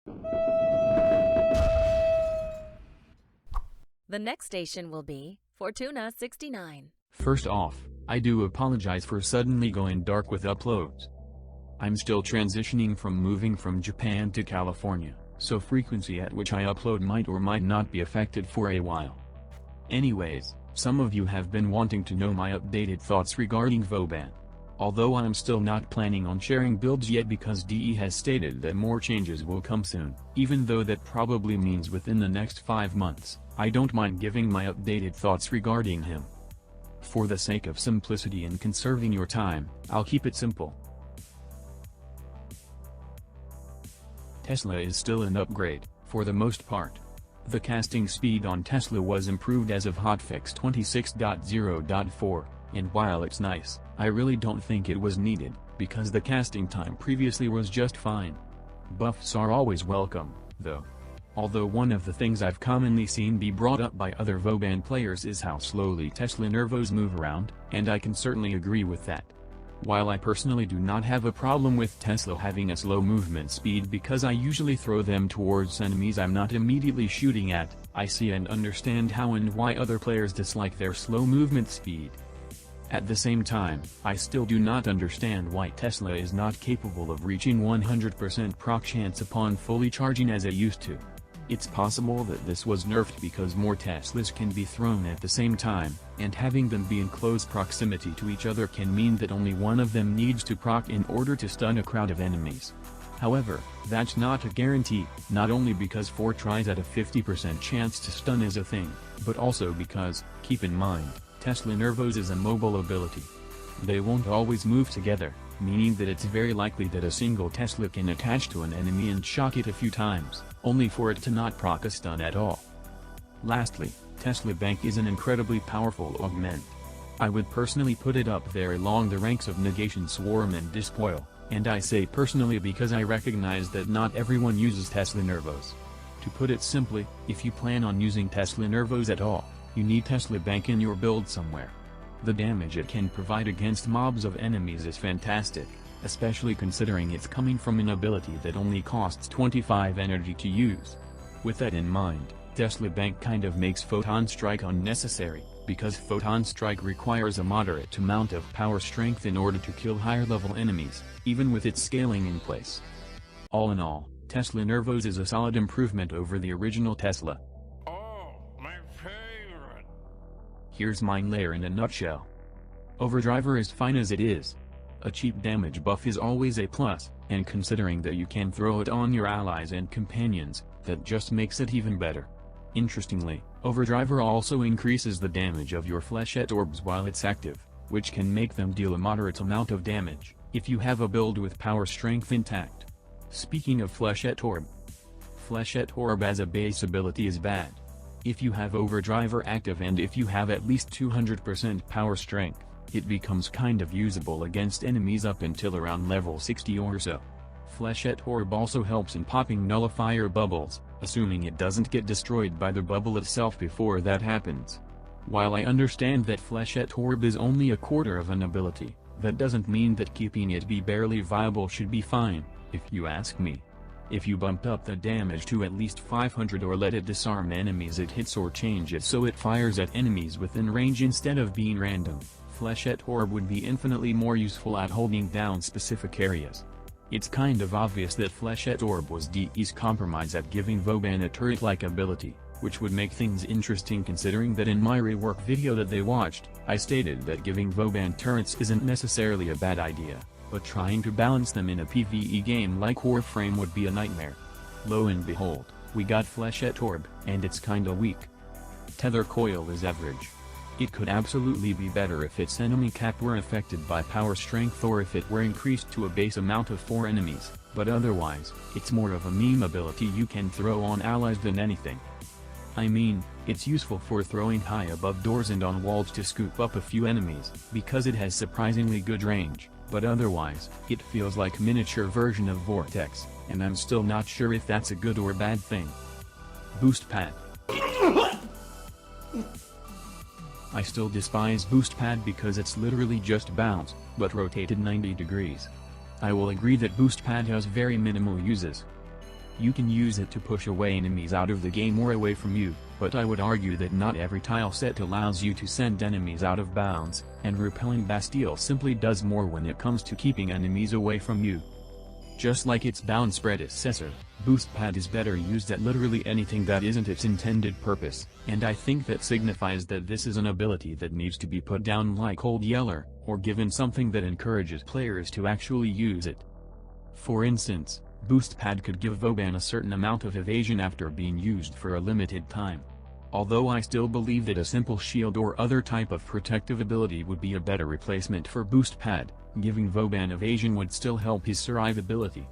The next station will be Fortuna 69. First off, I do apologize for suddenly going dark with uploads. I'm still transitioning from moving from Japan to California, so frequency at which I upload might or might not be affected for a while. Anyways, some of you have been wanting to know my updated thoughts regarding Vauban. Although I'm still not planning on sharing builds yet because DE has stated that more changes will come soon, even though that probably means within the next 5 months, I don't mind giving my updated thoughts regarding him. For the sake of simplicity and conserving your time, I'll keep it simple. Tesla is still an upgrade, for the most part. The casting speed on Tesla was improved as of Hotfix 26.0.4, and while it's nice, I really don't think it was needed, because the casting time previously was just fine. Buffs are always welcome, though. Although one of the things I've commonly seen be brought up by other Vauban players is how slowly Tesla nervos move around, and I can certainly agree with that. While I personally do not have a problem with Tesla having a slow movement speed because I usually throw them towards enemies I'm not immediately shooting at, I see and understand how and why other players dislike their slow movement speed. At the same time, I still do not understand why Tesla is not capable of reaching 100% proc chance upon fully charging as it used to. It's possible that this was nerfed because more Teslas can be thrown at the same time, and having them be in close proximity to each other can mean that only one of them needs to proc in order to stun a crowd of enemies. However, that's not a guarantee, not only because 4 tries at a 50% chance to stun is a thing, but also because, keep in mind, Tesla Nervos is a mobile ability. They won't always move together, meaning that it's very likely that a single Tesla can attach to an enemy and shock it a few times, only for it to not proc a stun at all. Lastly, Tesla Bank is an incredibly powerful augment. I would personally put it up there along the ranks of Negation Swarm and Despoil, and I say personally because I recognize that not everyone uses Tesla Nervos. To put it simply, if you plan on using Tesla Nervos at all, you need Tesla Bank in your build somewhere. The damage it can provide against mobs of enemies is fantastic, especially considering it's coming from an ability that only costs 25 energy to use. With that in mind, Tesla Bank kind of makes Photon Strike unnecessary, because Photon Strike requires a moderate amount of power strength in order to kill higher level enemies, even with its scaling in place. All in all, Tesla Nervos is a solid improvement over the original Tesla. Here's mine layer in a nutshell. Overdriver is fine as it is. A cheap damage buff is always a plus, and considering that you can throw it on your allies and companions, that just makes it even better. Interestingly, Overdriver also increases the damage of your flechette orbs while it's active, which can make them deal a moderate amount of damage, if you have a build with power strength intact. Speaking of flechette orb as a base ability is bad. If you have Overdriver active and if you have at least 200% power strength, it becomes kind of usable against enemies up until around level 60 or so. Flechette Orb also helps in popping nullifier bubbles, assuming it doesn't get destroyed by the bubble itself before that happens. While I understand that Flechette Orb is only a quarter of an ability, that doesn't mean that keeping it be barely viable should be fine, if you ask me. If you bump up the damage to at least 500 or let it disarm enemies it hits or change it so it fires at enemies within range instead of being random, Flechette Orb would be infinitely more useful at holding down specific areas. It's kind of obvious that Flechette Orb was DE's compromise at giving Vauban a turret-like ability, which would make things interesting considering that in my rework video that they watched, I stated that giving Vauban turrets isn't necessarily a bad idea, but trying to balance them in a PvE game like Warframe would be a nightmare. Lo and behold, we got Flechette Orb, and it's kinda weak. Tether Coil is average. It could absolutely be better if its enemy cap were affected by power strength or if it were increased to a base amount of 4 enemies, but otherwise, it's more of a meme ability you can throw on allies than anything. I mean, it's useful for throwing high above doors and on walls to scoop up a few enemies, because it has surprisingly good range, but otherwise, it feels like a miniature version of Vortex, and I'm still not sure if that's a good or bad thing. Boost Pad. I still despise Boost Pad because it's literally just bounce, but rotated 90 degrees. I will agree that Boost Pad has very minimal uses. You can use it to push away enemies out of the game or away from you, but I would argue that not every tile set allows you to send enemies out of bounds, and repelling Stiiiill simply does more when it comes to keeping enemies away from you. Just like its bounds predecessor, Boost Pad is better used at literally anything that isn't its intended purpose, and I think that signifies that this is an ability that needs to be put down like Old Yeller, or given something that encourages players to actually use it. For instance, Boost Pad could give Vauban a certain amount of evasion after being used for a limited time. Although I still believe that a simple shield or other type of protective ability would be a better replacement for Boost Pad, giving Vauban evasion would still help his survivability.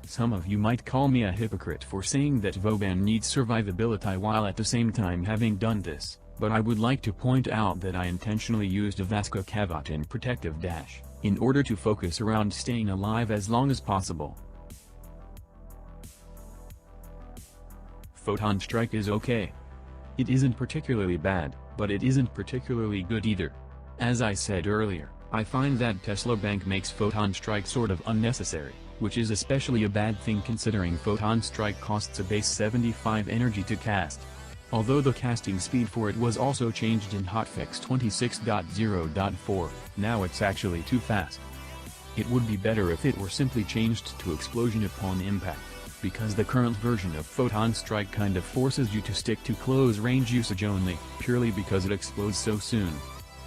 Some of you might call me a hypocrite for saying that Vauban needs survivability while at the same time having done this, but I would like to point out that I intentionally used a Vasca Caveat in Protective Dash, in order to focus around staying alive as long as possible. Photon Strike is okay. It isn't particularly bad, but it isn't particularly good either. As I said earlier, I find that Tesla Bank makes Photon Strike sort of unnecessary, which is especially a bad thing considering Photon Strike costs a base 75 energy to cast. Although the casting speed for it was also changed in Hotfix 26.0.4, now it's actually too fast. It would be better if it were simply changed to Explosion upon impact, because the current version of Photon Strike kind of forces you to stick to close range usage only, purely because it explodes so soon.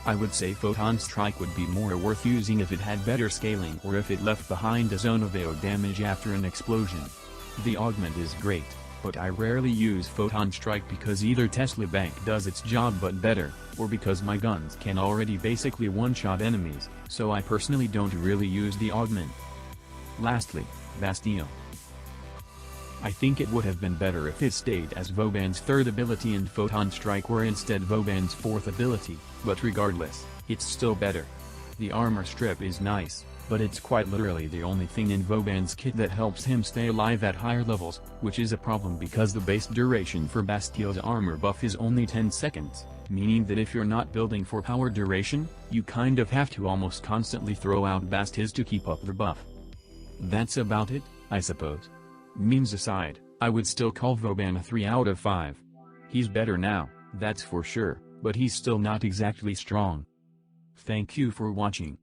I would say Photon Strike would be more worth using if it had better scaling or if it left behind a zone of AO damage after an explosion. The augment is great, but I rarely use Photon Strike because either Tesla Bank does its job but better, or because my guns can already basically one-shot enemies, so I personally don't really use the augment. Lastly, Stiiiill. I think it would have been better if it stayed as Vauban's third ability and Photon Strike were instead Vauban's fourth ability, but regardless, it's still better. The armor strip is nice, but it's quite literally the only thing in Vauban's kit that helps him stay alive at higher levels, which is a problem because the base duration for Stiiiill's armor buff is only 10 seconds, meaning that if you're not building for power duration, you kind of have to almost constantly throw out Stiiiills to keep up the buff. That's about it, I suppose. Memes aside, I would still call Vauban a 3 out of 5. He's better now, that's for sure, but he's still not exactly strong. Thank you for watching.